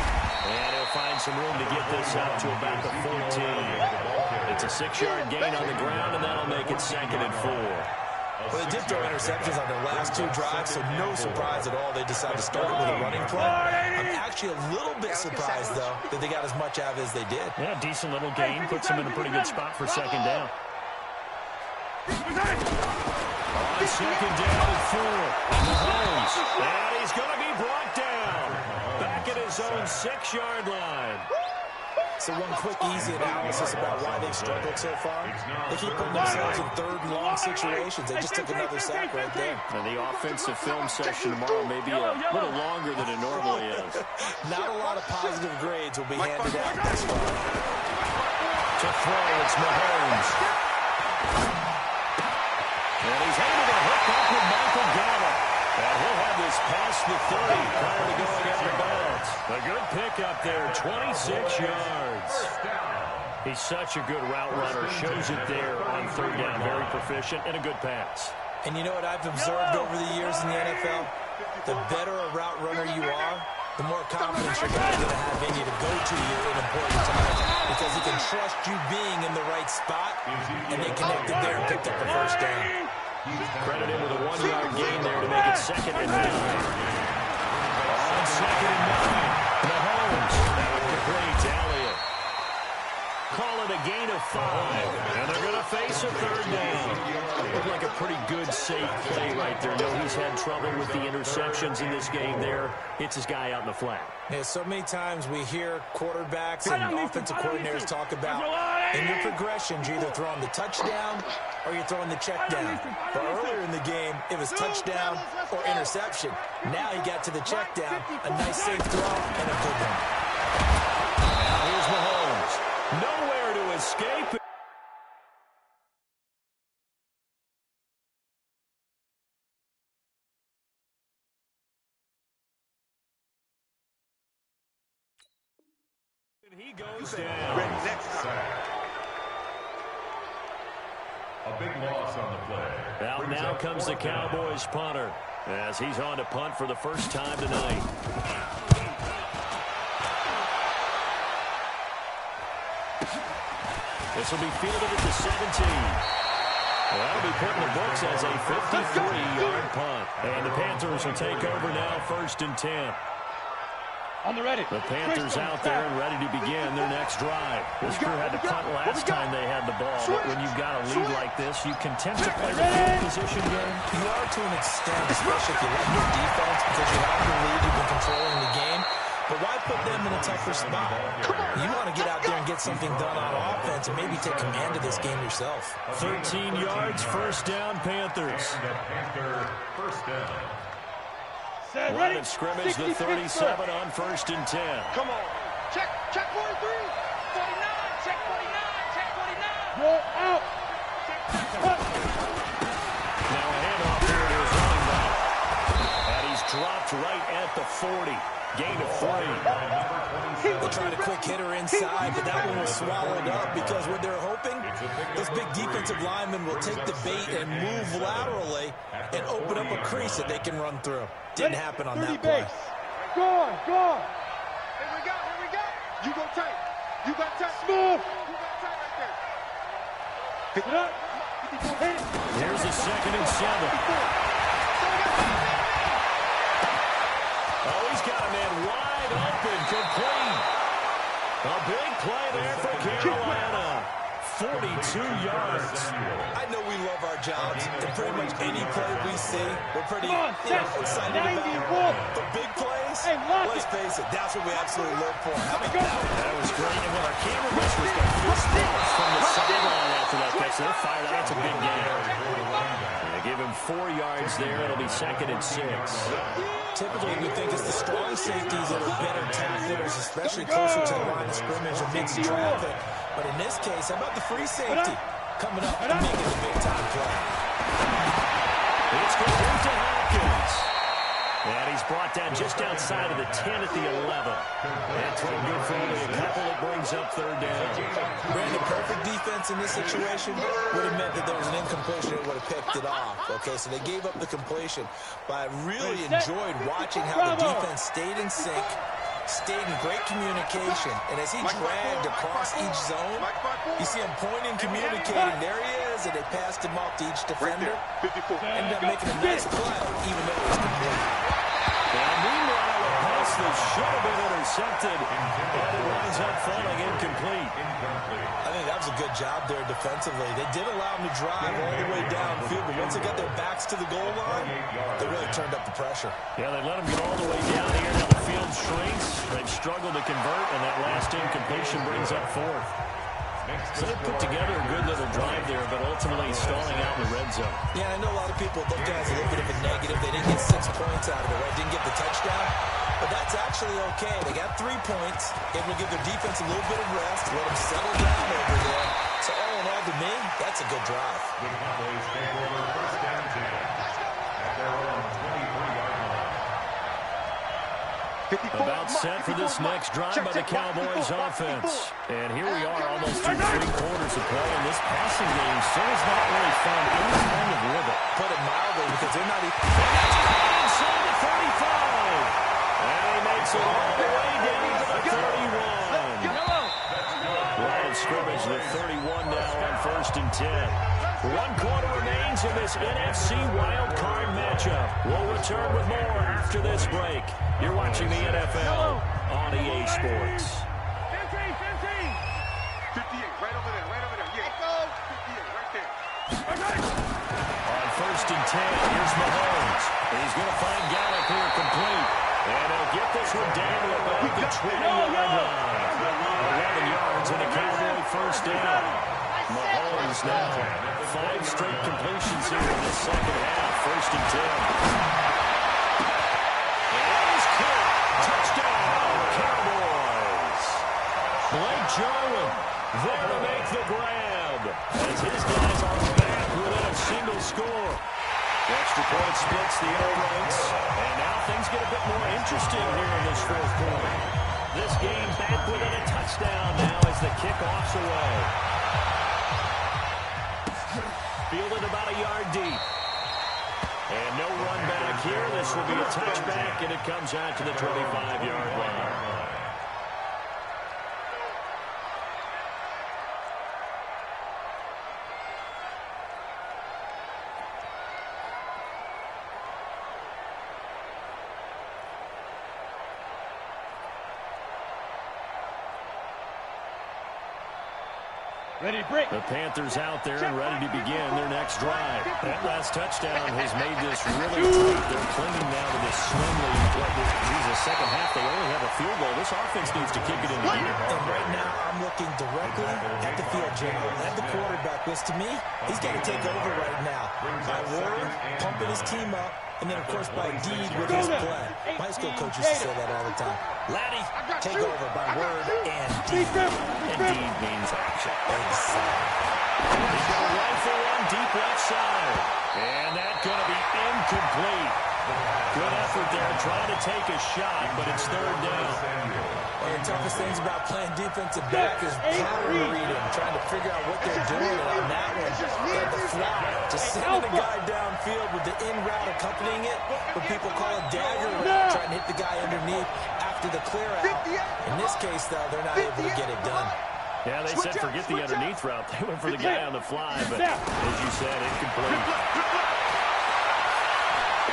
And he'll find some room to get this up to about the 14. It's a 6-yard gain on the ground, and that'll make it 2nd and 4. Well, they did throw interceptions on their last 2 drives, so no surprise at all they decided to start it with a running play. I'm actually a little bit surprised, though, that they got as much out of it as they did. Yeah, decent little gain. Puts them in a pretty good spot for 2nd down. On 2nd down and 4. Mahomes. And he's going to be brought down. Back at his own 6-yard line. So one quick, easy analysis about why they've struggled so far. They keep putting themselves in 3rd and long situations. They just took another sack right there. And the offensive film session tomorrow may be a little longer than it normally is. Not a lot of positive grades will be handed out this far. To throw, it's Mahomes. And he's able to hook up with Michael Gallup. And he'll have this past the 30 prior to going out of bounds. A good pickup there, 26 yards. He's such a good route runner. Shows it there on 3rd down. Very proficient and a good pass. And you know what I've observed over the years in the NFL? The better a route runner you are, the more confidence your guy's going to have in you to go to you in important times. Because he can trust you being in the right spot, and they connected there and picked up the 1st down. Credit him with a 1-yard gain there to make it 2nd and 9. On 2nd and 9, Mahomes. That would complete to Elliott. Call it a gain of 5, and they're going to face a 3rd down. Looked like a pretty good, safe play right there. No, he's had trouble with the interceptions in this game there. Hits his guy out in the flat. Yeah, so many times we hear quarterbacks and offensive coordinators talk about in your progressions, you're either throwing the touchdown or you're throwing the check down. But earlier in the game, it was touchdown or interception. Now he got to the check down, a nice safe throw, and a good one. Now here's Mahomes. Nowhere to escape. He goes down. A big loss on the play. Now comes the Cowboys punter as he's on to punt for the first time tonight. This will be fielded at the 17. That'll be put in the books as a 53-yard punt. And the Panthers will take over now, 1st and 10. On the ready. The Panthers out there and ready to begin their next drive. This crew had to punt last time they had the ball, but when you've got a lead like this, you can tend to play the field position game. You are to an extent, especially if you like your defense, because you have the lead, you've been controlling the game. But why put them in a tougher spot? You want to get out there and get something done on offense and maybe take command of this game yourself. 13 yards, 1st down, Panthers. First down. Line of scrimmage, the 37 on 1st and 10. Come on. Check 43. 49. Check 49. Check 49. Roll out. Now a handoff here to his running back. And he's dropped right at the 40. Gain of 3. They tried a quick hitter inside, but that one was swallowed up because what they're hoping, those big defensive linemen will take the bait and move laterally and open up a crease that they can run through. Didn't happen on that play. Go on. Here we go. You go tight. You got tight. Move. You got tight right there. Pick it up. Here's a 2nd and 7. Oh, he's got a man wide open, complete. A big play there for Carolina. 42 yards. I know we love our jobs, and pretty much any play we see, we're pretty excited about. The big plays, let's face it, that's what we absolutely live for. How about that? That was great. And when our camera was got fist bumps from the sideline after that catch, they're fired out. That's a big game. They give him 4 yards there. It'll be 2nd and 6. Typically, we think it's the strong safeties that are better tacklers, especially closer to the line of scrimmage amidst traffic. But in this case, how about the free safety coming up and making the big-time play? It's complete to Hopkins. And he's brought down just outside of the 10 at the 11. That's one good for only a couple. It brings up 3rd down. Brandon, perfect defense in this situation would have meant that there was an incompletion that would have picked it off. Okay, so they gave up the completion. But I really enjoyed watching how the defense stayed in sync, stayed in great communication. And as he dragged across each zone, you see him pointing, communicating. There he is, and they passed him off to each defender. Ended up making a nice play, even though it was complete. And meanwhile, a pass that should have been intercepted, and it winds up falling incomplete. I think that was a good job there defensively. They did allow him to drive all the way downfield, but once they got their backs to the goal line, they really turned up the pressure. Yeah, they let him get all the way down here. Now the field shrinks. They've struggled to convert, and that last incompletion brings up 4th. So they put together a good little drive there, but ultimately stalling out in the red zone. Yeah, I know a lot of people look at it as a little bit of a negative. They didn't get 6 points out of it, right? Didn't get the touchdown. But that's actually okay. They got 3 points. It will give their defense a little bit of rest, let them settle down over there. So all in all, to me, that's a good drive. The Cowboys take over 1st and 10 at their own 23-yard line. About set for this next drive by the Cowboys offense. And here we are almost through 3 quarters of play, and this passing game still has not really found any kind of rhythm. Put it mildly, because they're not even... Inside the 35. And he makes it all the way down to the 31. Line of scrimmage, the 31 now on 1st and 10. 1 quarter remains in this NFC wildcard matchup. We'll return with more after this break. You're watching the NFL on EA Sports. 58, right over there. Yeah. 58, right there. On 1st and 10, here's Mahomes. He's going to find Gallup here complete. And he'll get this one down to about the 20-yard line. 11 yards and a Cowboy 1st down. Mahomes now 5 straight completions here in the 2nd half. 1st and 10. It is caught. Touchdown, Cowboys. Blake Jarwin there to make the grab as his guys are back within a single score. Extra point splits the air ranks, and now things get a bit more interesting here in this 4th quarter. This game back within a touchdown now as the kickoff's away. Fielded about a yard deep. And no run back here. This will be a touchback, and it comes out to the 25-yard line. Ready to break. The Panthers out there and ready to begin their next drive. That last touchdown has made this really tight. They're clinging now to this slimly. The second half, they only have a field goal. This offense needs to kick it into gear. And right now, I'm looking directly at the field general, at the quarterback, which to me, he's got to take over right now. By word, pumping his team up, and then, of course, by deed with his play. My high school coach used to say that all the time. Laddie, take over by word and deed. And deed means action. He's got a rifle on deep left side. And that's going to be incomplete. Good effort there trying to take a shot, but it's third down. One of the toughest things about playing defensive back is power reading, trying to figure out what they're doing. And on that one, got the fly. Just sending the guy downfield with the in route accompanying it, what people call a dagger route, trying to hit the guy underneath after the clear out. In this case, though, they're not able to get it done. Yeah, they said forget the underneath route. They went for the guy on the fly, but as you said, incomplete.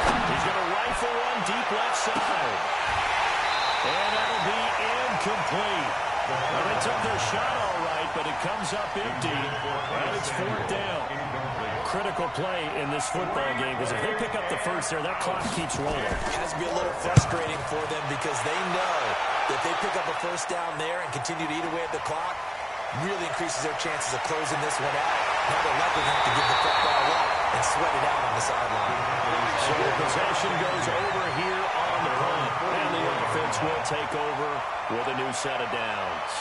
He's got a rifle on deep left side. And that'll be incomplete. Well, they took their shot all right, but it comes up empty. And it's fourth down. Critical play in this football game, because if they pick up the first there, that clock keeps rolling. It has to be a little frustrating for them because they know that if they pick up a first down there and continue to eat away at the clock, really increases their chances of closing this one out. Now they're likely going to have to give the football up and sweat it out on the sideline. So the possession goes over here on the punt, and the offense will take over with a new set of downs.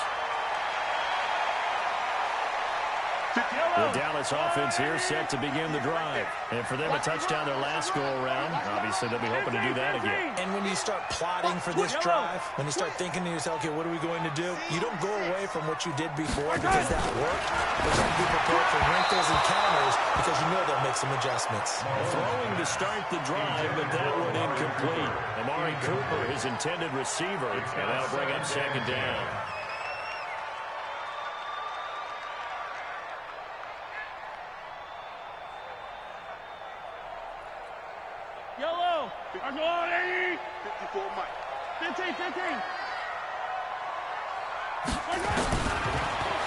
The Dallas offense here set to begin the drive. And for them, a touchdown their last go-around. Obviously, they'll be hoping to do that again. And when you start plotting for this drive, when you start thinking to yourself, okay, what are we going to do? You don't go away from what you did before because that worked. But you have to be prepared for wrinkles and counters because you know they'll make some adjustments. Throwing to start the drive, but that one incomplete. Amari Cooper, his intended receiver, and that'll bring up second down. Yellow. I'm going 80. 54 Mike. 15.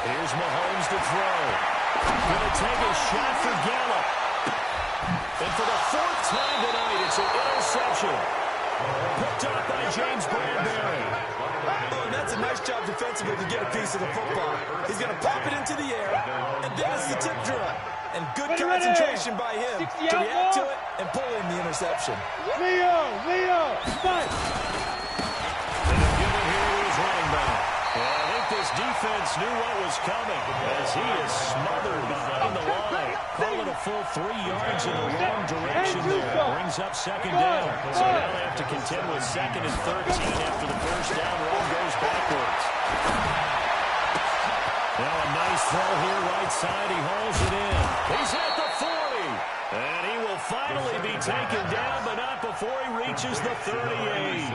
Here's Mahomes to throw. Going to take a shot for Gallup. And for the fourth time tonight, it's an interception. Picked up by James Bradbury. Oh, and that's a nice job defensively to get a piece of the football. He's going to pop it into the air, and then it's the tip drill. And good concentration by him to react to it and pull in the interception. Leo, fight. And they'll give it here to his running back. And I think this defense knew what was coming as he is smothered behind the line. Call it a full 3 yards in the wrong direction there. Brings up second down. So now they have to contend with second and 13 after the first down run goes backwards. Now a nice throw here right side. He hauls it in. He's at the 40. And he will finally be taken down, but not before he reaches the 38.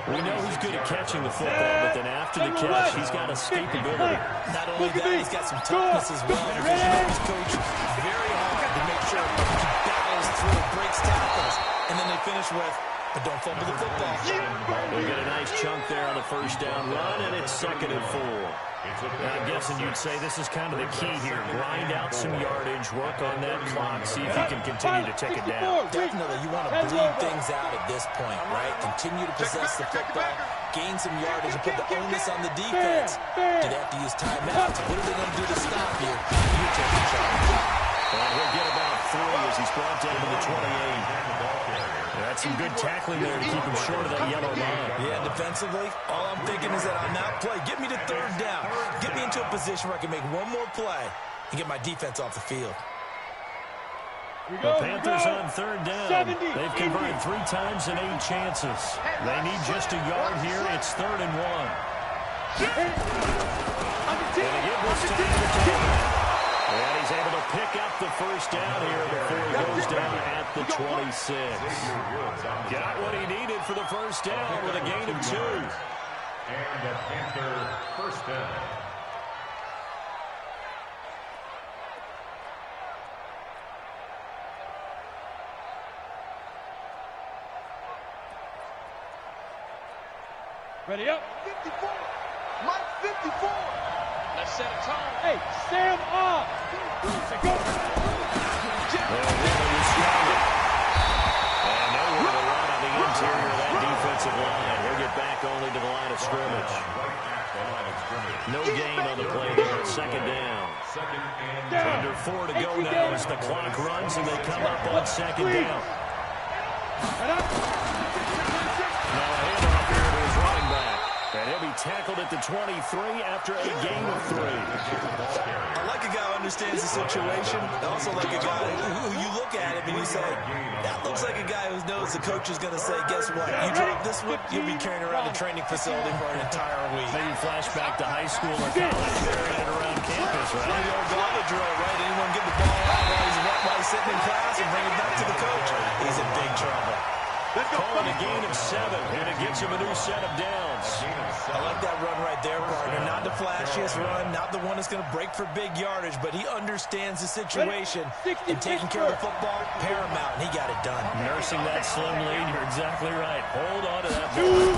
We know he's good at catching the football, but then after the catch, he's got escapability. Not only that, he's got some toughness as well. Because you know his coach very hard to make sure he battles through, breaks tackles, and then they finish with, but don't fumble the football. They get a nice chunk there on the first down run, and it's second and 4. Now, I'm guessing you'd say this is kind of the key here. Grind out some yardage, work on that clock, see if you can continue to take it down. Definitely, you want to bleed things out at this point, right? Continue to possess the football, gain some yardage, and put the onus on the defense. Do they have to use timeouts? What are they going to do to stop you? You take the charge. And he'll get about 3 as he's brought down to the 28. That's some good tackling there to keep him short of that yellow line. Yeah, defensively, all I'm thinking is that on that play, get me to third down. Get me into a position where I can make one more play and get my defense off the field. The Panthers on third down. They've converted 3 times in 8 chances. They need just a yard here. It's 3rd and 1. And again, this time the takeout. And he's able to pick up the first down here before he goes down at the 26. Got what he needed for the first down with a gain of 2. And the Panther first down. Ready up. 54. Mike 54. Let's set a tone. Hey, Sam off. Go. And nowhere to run on the interior of that defensive line. He'll get back only to the line of scrimmage. No gain on the play there. 2nd down. Under 4 to go now as the clock runs and they come up on 2nd down. Now a handoff here to his running back. And he'll be tackled at the 23 after a gain of 3. I like a guy who understands the situation. I also like a guy who you look at him and you say, that looks like a guy who knows the coach is going to say, guess what? You drop this one, you'll be carrying around a training facility for an entire week. Maybe flashback to high school or college, carrying it around campus, right? The old gauntlet drill, right? Anyone get the ball out while he's sitting in class and bring it back to the coach? He's in big trouble. Calling a gain of 7, and it gets him a new set of downs. I like that run right there, partner. Not the flashiest run, not the one that's going to break for big yardage, but he understands the situation, and taking care of the football, paramount, and he got it done. Nursing that slim lead, you're exactly right. Hold on to that ball.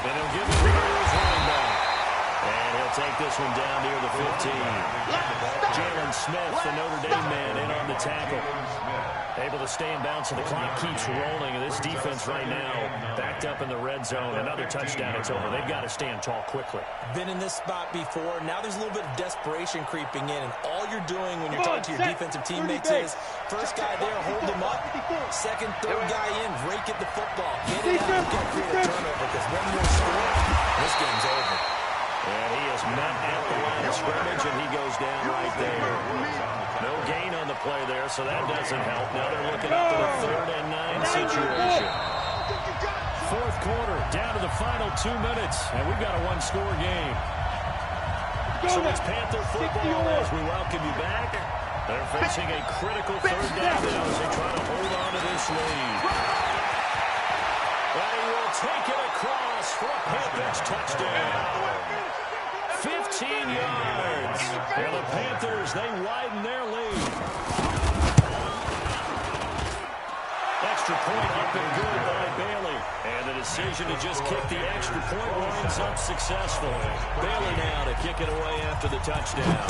And he'll give it to his running back. And he'll take this one down near the 15. Jalen Smith, the Notre Dame man, in on the tackle. Able to stay in bounds, and the clock keeps rolling. And this defense right now backed up in the red zone. Another touchdown, it's over. They've got to stand tall quickly. Been in this spot before. Now there's a little bit of desperation creeping in, and all you're doing when you're talking to your defensive teammates is, first guy there, hold him up. Second, third guy in, rake at the football. Get it out. Get create a turnover, because one more score, this game's over. And he is met at the line of scrimmage, and he goes down right there. No gain on the play there, so that doesn't help. Now they're looking up for a 3rd and 9 situation. 4th quarter, down to the final 2 minutes, and we've got a 1-score game. So it's Panther football as we welcome you back. They're facing a critical 3rd down now as they try to hold on to this lead. And he will take it across for a Panthers touchdown. 15 yards. And the Panthers, they widen their lead. Extra point up and good by Bailey. And the decision to just kick the extra point winds up successful. Bailey now to kick it away after the touchdown.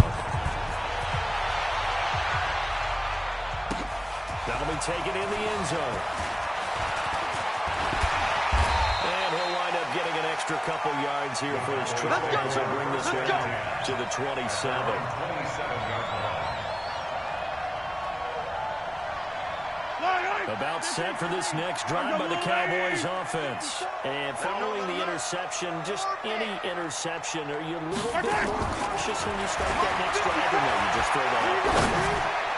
That'll be taken in the end zone. Getting an extra couple yards here for his trouble as they bring this down to the 27. About set for this next drive by the Cowboys offense. And following the interception, just any interception, are you a little bit more cautious when you start that next drive, or no, you just throw that out?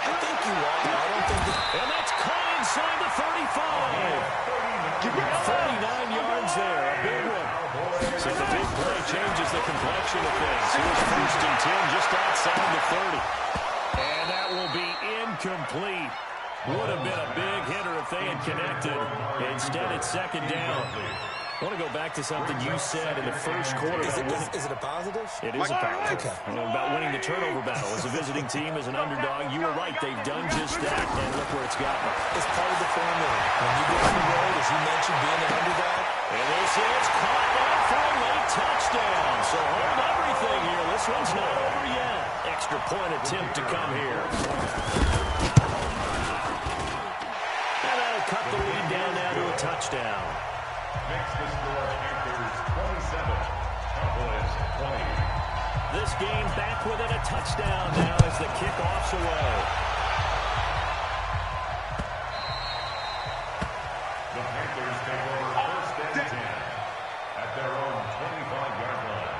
I think you are. I don't think that... And that's caught inside the 35. 39 yards there, a big one. So the big play changes the complexion of things. Here's 1st and 10 just outside the 30. And that will be incomplete. Would have been a big hitter if they had connected. Instead, it's 2nd down. I want to go back to something you said in the first quarter. Is it a positive? It is a positive. Okay. About winning the turnover battle. As a visiting team, as an underdog, you were right. They've done just that, and look where it's gotten them. It's part of the formula. When you go on the road, as you mentioned, being an underdog. And this is caught out for a late touchdown. So hold everything here. This one's not over yet. Extra point attempt to come here. And that'll cut the lead down now to a touchdown. Makes the score Panthers 27, Cowboys 20. This game back within a touchdown now as the kickoff's away. The Panthers take over 1st and 10 at their own 25-yard line.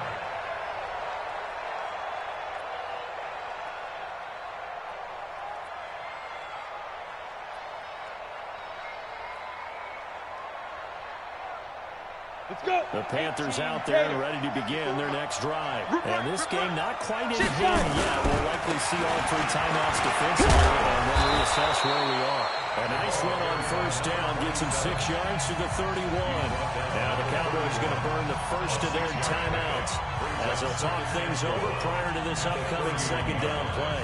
The Panthers out there ready to begin their next drive. And this game not quite in hand yet. We'll likely see all 3 timeouts defensively and then reassess where we are. A nice run on first down gets him 6 yards to the 31. Now the Cowboys going to burn the first of their timeouts as they'll talk things over prior to this upcoming second down play.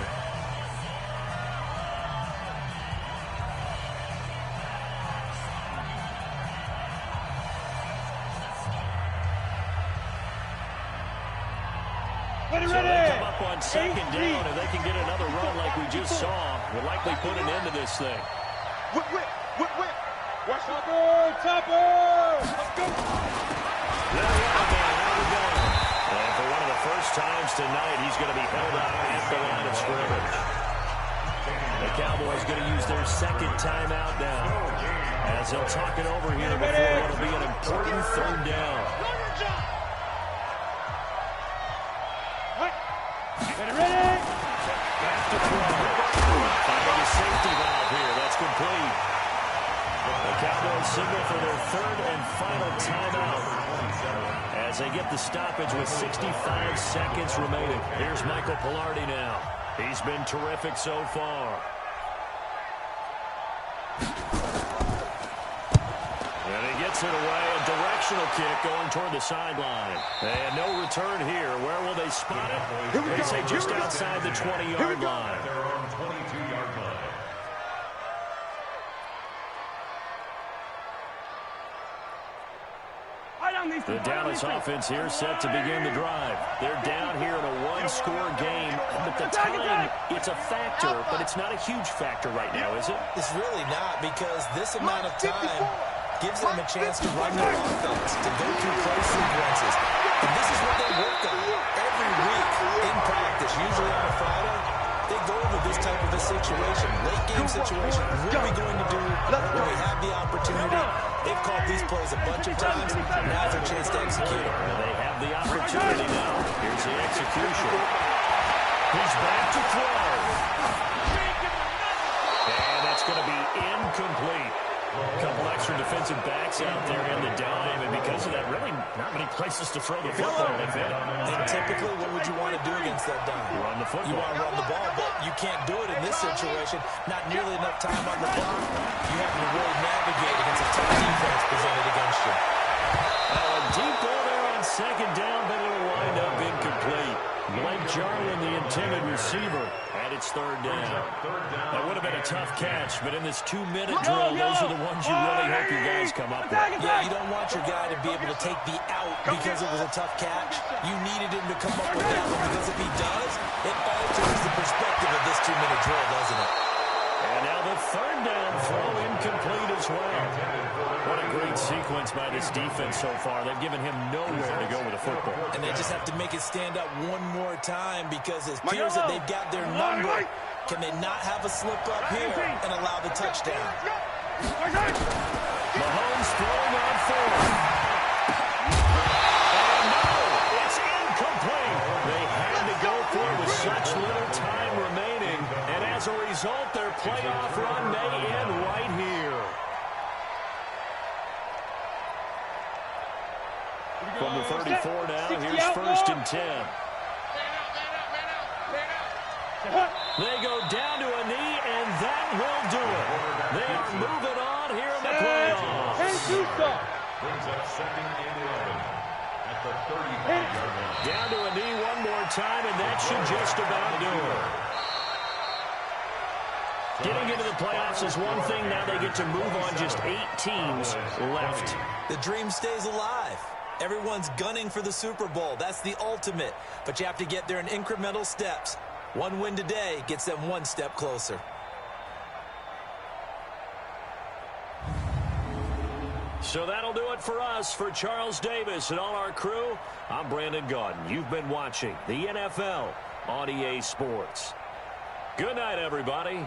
So they come up on second down, and they can get another run like we just saw. Will likely put an end to this thing. Watch Topper! Let's go! There we go. And for one of the first times tonight, he's going to be held out at the line of scrimmage. The Cowboys going to use their second timeout now, as they'll talk it over here before what will be an important third down. Ready? Back to throw. Finding a safety valve here. That's complete. The Cowboys signal for their third and final timeout as they get the stoppage with 65 seconds remaining. Here's Michael Pilardi now. He's been terrific so far. And he gets it away. A directional kick going toward the sideline. And no return here. Where will they spot it? They say just outside the 20-yard line. Their own 22-yard line. The Dallas offense here set to begin the drive. They're down here in a one-score game, but the time, it's a factor, but it's not a huge factor right now, is it? It's really not, because this amount of time gives them a chance to run their offense, to go through play sequences. And this is what they work on every week in practice, usually on a Friday. They go over this type of a situation, late-game situation. What are we going to do when we have the opportunity? They've called these plays a bunch of times. Now's their chance to execute. They have the opportunity now. Here's the execution. He's back to throw. And that's going to be incomplete. A couple extra defensive backs out there in the dime, and because of that, really not many places to throw the football. And typically, what would you want to do against that dime? Run the football. You want to run the ball, but you can't do it in this situation. Not nearly enough time on the clock. You have to really navigate against a tough defense presented against you. A deep ball there on second down, but it'll wind up incomplete. Blake Jarwin, the intended receiver, and it's third down. That would have been a tough catch, but in this 2-minute drill, those are the ones you really hope your guys come up with. Yeah, you don't want your guy to be able to take the out because it was a tough catch. You needed him to come up with that one, because if he does, it alters the perspective of this 2-minute drill, doesn't it? And now the third down throw incomplete as well. What a great sequence by this defense so far. They've given him nowhere to go with the football. And they just have to make it stand up one more time, because it appears that they've got their number. Can they not have a slip up here and allow the touchdown? Mahomes throwing on fourth. And no, it's incomplete. They had to go for it with such little time remaining. And as a result, their playoff run may end right here. From the 34 now, here's first and 10. They go down to a knee, and that will do it. They are moving on here in the playoffs. Brings up second and 11 at the 35-yard line. Down to a knee one more time, and that should just about do it. Getting into the playoffs is one thing. Now they get to move on. Just 8 teams left. The dream stays alive. Everyone's gunning for the Super Bowl. That's the ultimate. But you have to get there in incremental steps. One win today gets them one step closer. So that'll do it for us. For Charles Davis and all our crew, I'm Brandon Gaudin. You've been watching the NFL on EA Sports. Good night, everybody.